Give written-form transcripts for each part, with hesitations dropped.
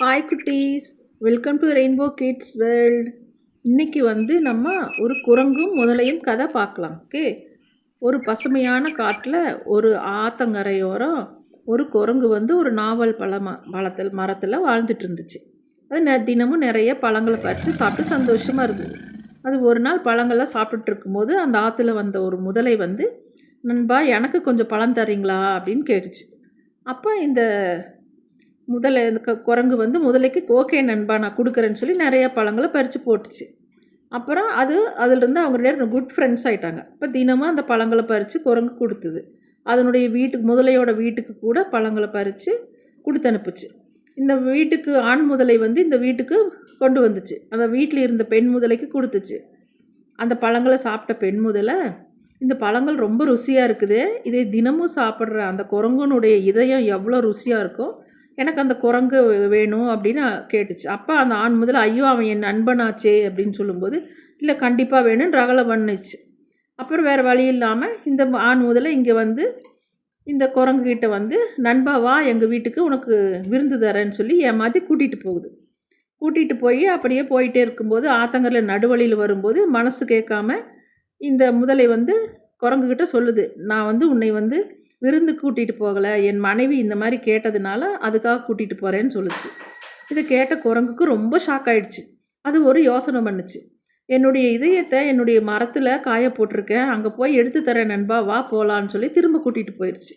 Hi குட்டீஸ், welcome to rainbow kids world. இன்றைக்கி நம்ம ஒரு குரங்கும் முதலையும் கதை பார்க்கலாம். ஓகே, ஒரு பசுமையான காட்டில் ஒரு ஆத்தங்கரையோரம் ஒரு குரங்கு ஒரு நாவல் மரத்தில் வாழ்ந்துட்டு இருந்துச்சு. அது தினமும் நிறைய பழங்களை பறித்து சாப்பிட்டு சந்தோஷமாக இருந்தது. அது ஒரு நாள் பழங்கள்லாம் சாப்பிட்டுட்டு இருக்கும்போது அந்த ஆற்றுல வந்த ஒரு முதலை நண்பா எனக்கு கொஞ்சம் பழம் தரீங்களா அப்படின்னு கேட்டுச்சு. அப்போ இந்த இந்த குரங்கு முதலைக்கு ஓகே நண்பா நான் கொடுக்குறேன்னு சொல்லி நிறைய பழங்களை பறித்து போட்டுச்சு. அப்புறம் அதிலிருந்து அவங்க 2 குட் ஃப்ரெண்ட்ஸ் ஆகிட்டாங்க. இப்போ தினமும் அந்த பழங்களை பறித்து குரங்கு கொடுத்தது. அதனுடைய முதலையோட வீட்டுக்கு கூட பழங்களை பறித்து கொடுத்து அனுப்புச்சு. இந்த வீட்டுக்கு ஆண் முதலை இந்த வீட்டுக்கு கொண்டு வந்துச்சு. அந்த வீட்டில் இருந்த பெண் முதலைக்கு கொடுத்துச்சு. அந்த பழங்களை சாப்பிட்ட பெண் முதலை, இந்த பழங்கள் ரொம்ப ருசியாக இருக்குது, இதை தினமும் சாப்பிட்ற அந்த குரங்கனுடைய இதயம் எவ்வளோ ருசியாக இருக்கும், எனக்கு அந்த குரங்கு வேணும் அப்படின்னு கேட்டுச்சு. அப்போ அந்த ஆண் முதல்ல ஐயோ அவன் என் நண்பனாச்சே அப்படின்னு சொல்லும்போது, இல்லை கண்டிப்பாக வேணும்னு ரகலை பண்ணுச்சு. அப்புறம் வேறு வழி இல்லாமல் இந்த ஆண் முதல்ல இங்கே இந்த குரங்குகிட்ட நண்பா வா எங்கள் வீட்டுக்கு உனக்கு விருந்து தரேன்னு சொல்லி ஏமாற்றி கூட்டிகிட்டு போகுது. கூட்டிகிட்டு போய் அப்படியே போயிட்டே இருக்கும்போது ஆத்தங்கரில் நடுவழியில் வரும்போது மனசு கேட்காம இந்த முதலை குரங்குகிட்ட சொல்லுது, நான் உன்னை விருந்து கூட்டிகிட்டு போகலை, என் மனைவி இந்த மாதிரி கேட்டதுனால அதுக்காக கூட்டிகிட்டு போகிறேன்னு சொல்லிச்சு. இதை கேட்ட குரங்குக்கு ரொம்ப ஷாக் ஆகிடுச்சு. அது ஒரு யோசனை பண்ணுச்சு, என்னுடைய இதயத்தை என்னுடைய மரத்தில் காய போட்டிருக்கேன், அங்கே போய் எடுத்து தரேன் நண்பா வா போகலான்னு சொல்லி திரும்ப கூட்டிகிட்டு போயிடுச்சு.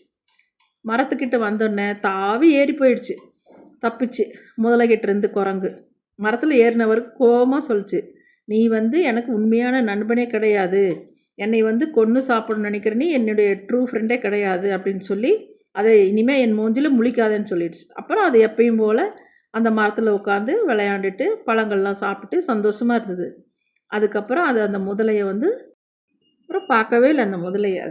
மரத்துக்கிட்ட வந்தோடனே தாவி ஏறி போயிடுச்சு, தப்பிச்சு முதலைகிட்டேருந்து குரங்கு. மரத்தில் ஏறினவருக்கு கோபமாக சொல்லிச்சு, நீ எனக்கு உண்மையான நண்பனே கிடையாது, என்னை கொன்று சாப்பிடணும்னு நினைக்கிற நீ என்னுடைய ட்ரூ ஃப்ரெண்டே கிடையாது அப்படின்னு சொல்லி அதை இனிமேல் என் மூஞ்சில் முழிக்காதேன்னு சொல்லிடுச்சு. அப்புறம் அது எப்பயும் போல் அந்த மரத்தில் உட்காந்து விளையாண்டுட்டு பழங்கள்லாம் சாப்பிட்டு சந்தோஷமாக இருந்தது. அதுக்கப்புறம் அது அந்த முதலையை அப்புறம் பார்க்கவே இல்லை அந்த முதலையை.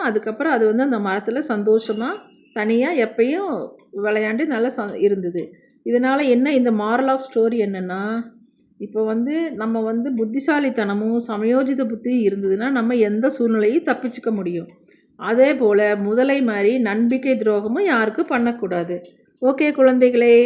அதுக்கப்புறம் அது அந்த மரத்தில் சந்தோஷமாக தனியாக எப்பயும் விளையாண்டு நல்லா இருந்தது. இதனால் என்ன இந்த மாரல் ஆஃப் ஸ்டோரி என்னென்னா, இப்போ நம்ம புத்திசாலித்தனமும் சமயோஜித புத்தி இருந்ததுன்னா நம்ம எந்த சூழ்நிலையும் தப்பிச்சுக்க முடியும். அதே போல் முதலை மாதிரி நம்பிக்கை துரோகமும் யாருக்கும் பண்ணக்கூடாது. ஓகே குழந்தைகளே.